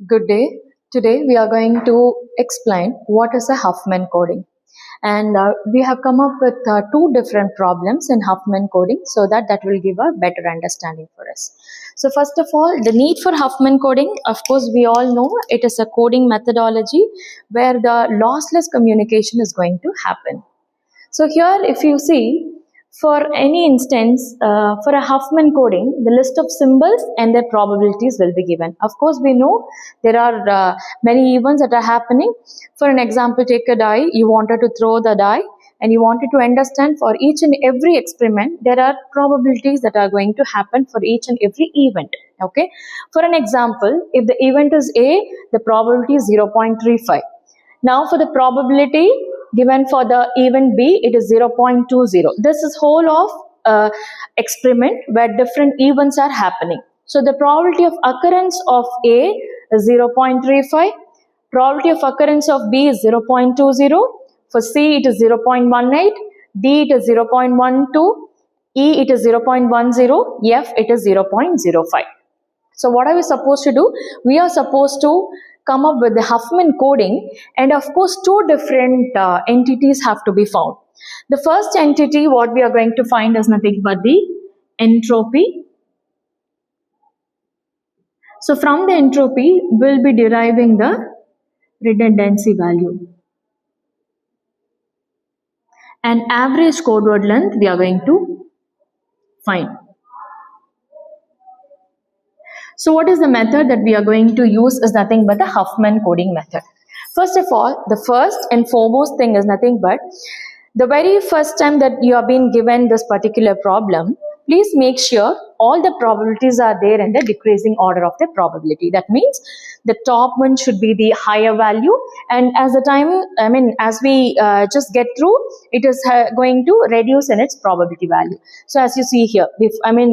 Good day. Today we are going to explain what is a Huffman coding. And we have come up with two different problems in Huffman coding so that will give a better understanding for us. So first of all, the need for Huffman coding, of course, we all know it is a coding methodology where the lossless communication is going to happen. So here, if you see, for any instance, for a Huffman coding, the list of symbols and their probabilities will be given. Of course, we know there are many events that are happening. For an example, take a die. You wanted to throw the die and you wanted to understand for each and every experiment, there are probabilities that are going to happen for each and every event. Okay. For an example, if the event is A, the probability is 0.35. Now for the probability given for the event B, it is 0.20. This is whole of experiment where different events are happening. So the probability of occurrence of A is 0.35, probability of occurrence of B is 0.20, for C it is 0.18, D it is 0.12, E it is 0.10, F it is 0.05. So what are we supposed to do? We are supposed to come up with the Huffman coding, and of course two different entities have to be found. The first entity what we are going to find is nothing but the entropy. So from the entropy we'll be deriving the redundancy value. And average code word length we are going to find. So what is the method that we are going to use is nothing but the Huffman coding method. First of all, the first and foremost thing is nothing but the very first time that you have been given this particular problem, please make sure all the probabilities are there in the decreasing order of the probability. That means the top one should be the higher value, and as the time, as we just get through, it is going to reduce in its probability value. So as you see here,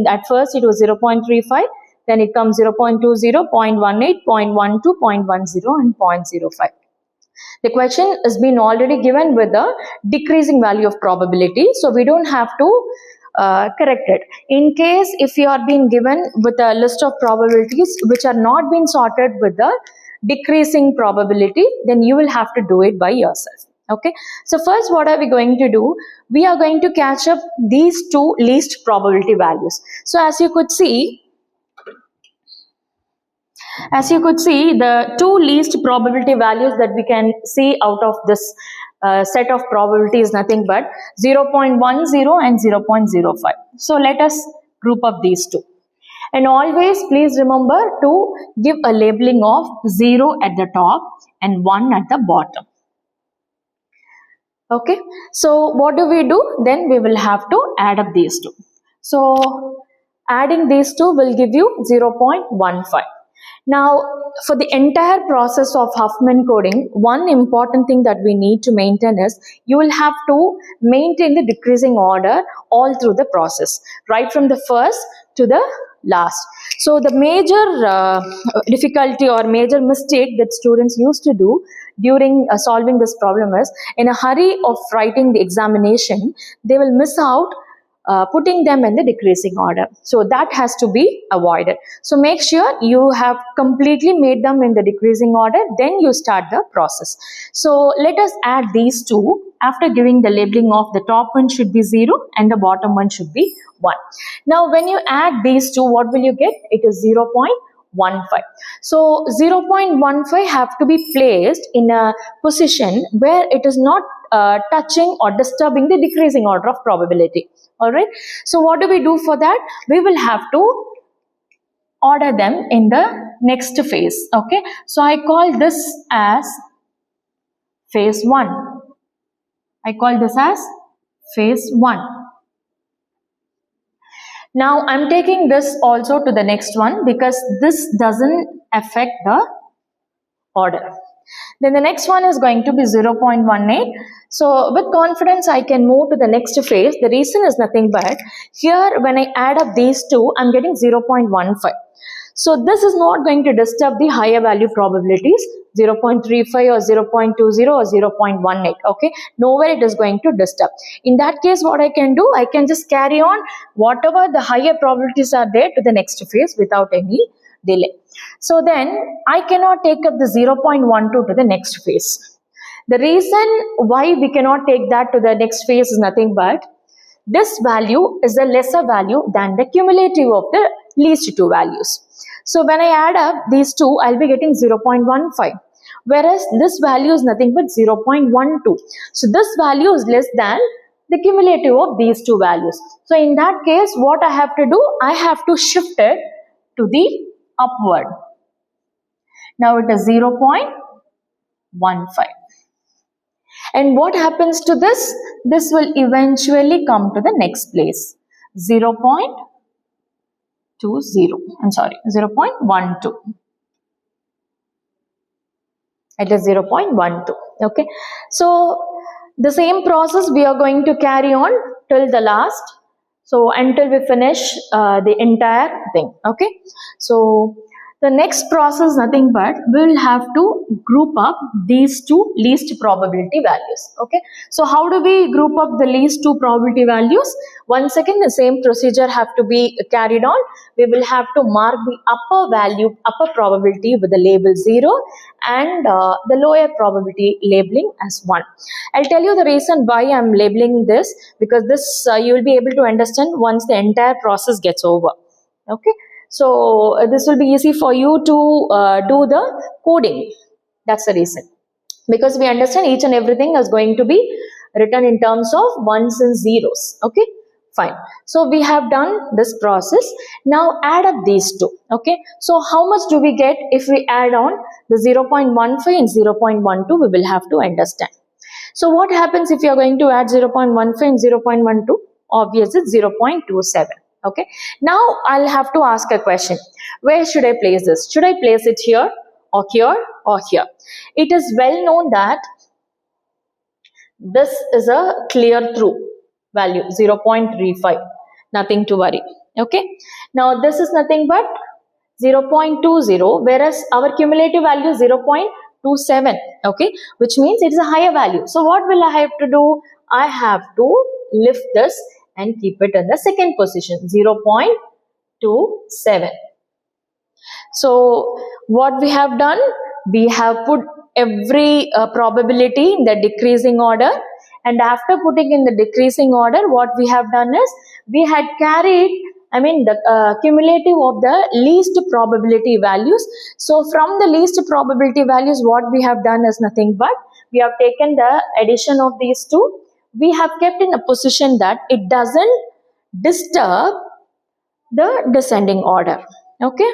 at first it was 0.35. Then it comes 0.20, 0.18, 0.12, 0.10 and 0.05. The question has been already given with a decreasing value of probability, so we don't have to correct it. In case if you are being given with a list of probabilities which are not being sorted with the decreasing probability, then you will have to do it by yourself. Okay, so first what are we going to do? We are going to catch up these two least probability values. So as you could see, the two least probability values that we can see out of this set of probability is nothing but 0.10 and 0.05. So let us group up these two. And always please remember to give a labeling of 0 at the top and 1 at the bottom. Okay, so what do? Then we will have to add up these two. So adding these two will give you 0.15. Now, for the entire process of Huffman coding, one important thing that we need to maintain is you will have to maintain the decreasing order all through the process, right from the first to the last. So the major difficulty or major mistake that students used to do during solving this problem is, in a hurry of writing the examination, they will miss out putting them in the decreasing order. So that has to be avoided. So make sure you have completely made them in the decreasing order, then you start the process. So let us add these two. After giving the labeling of the top one should be 0 and the bottom one should be 1. Now when you add these two, what will you get? It is 0.15. So 0.15 have to be placed in a position where it is not touching or disturbing the decreasing order of probability. Alright, so what do we do for that? We will have to order them in the next phase. Okay, so I call this as phase 1. I call this as phase 1. Now I'm taking this also to the next one because this doesn't affect the order. Then the next one is going to be 0.18. So with confidence I can move to the next phase. The reason is nothing but here when I add up these two, I'm getting 0.15. So this is not going to disturb the higher value probabilities, 0.35 or 0.20 or 0.18. Okay, nowhere it is going to disturb. In that case, what I can do, I can just carry on whatever the higher probabilities are there to the next phase without any delay. So then I cannot take up the 0.12 to the next phase. The reason why we cannot take that to the next phase is nothing but this value is a lesser value than the cumulative of the least two values. So when I add up these two, I'll be getting 0.15. Whereas this value is nothing but 0.12. So this value is less than the cumulative of these two values. So in that case, what I have to do? I have to shift it to the upward. Now it is 0.15. And what happens to this? This will eventually come to the next place. 0.20. I'm sorry, 0.12. It is 0.12. Okay. So the same process we are going to carry on till the last. So until we finish the entire thing. Okay. So the next process nothing but we will have to group up these two least probability values. Okay. So how do we group up the least two probability values? Once again the same procedure have to be carried on. We will have to mark the upper probability with the label 0 and the lower probability labeling as 1. I'll tell you the reason why I'm labeling this, because this you will be able to understand once the entire process gets over. Okay. So this will be easy for you to do the coding. That's the reason. Because we understand each and everything is going to be written in terms of ones and zeros. Okay, fine. So we have done this process. Now add up these two. Okay, so how much do we get if we add on the 0.15 and 0.12? We will have to understand. So what happens if you are going to add 0.15 and 0.12? Obviously 0.27. Okay, now I'll have to ask a question. Where should I place this? Should I place it here or here or here? It is well known that this is a clear through value 0.35. Nothing to worry. Okay, now this is nothing but 0.20, whereas our cumulative value is 0.27. Okay, which means it is a higher value. So what will I have to do? I have to lift this and keep it in the second position, 0.27. So what we have done, we have put every probability in the decreasing order, and after putting in the decreasing order, what we have done is we had carried the cumulative of the least probability values. So from the least probability values, what we have done is nothing but we have taken the addition of these two. We have kept in a position that it doesn't disturb the descending order. Okay,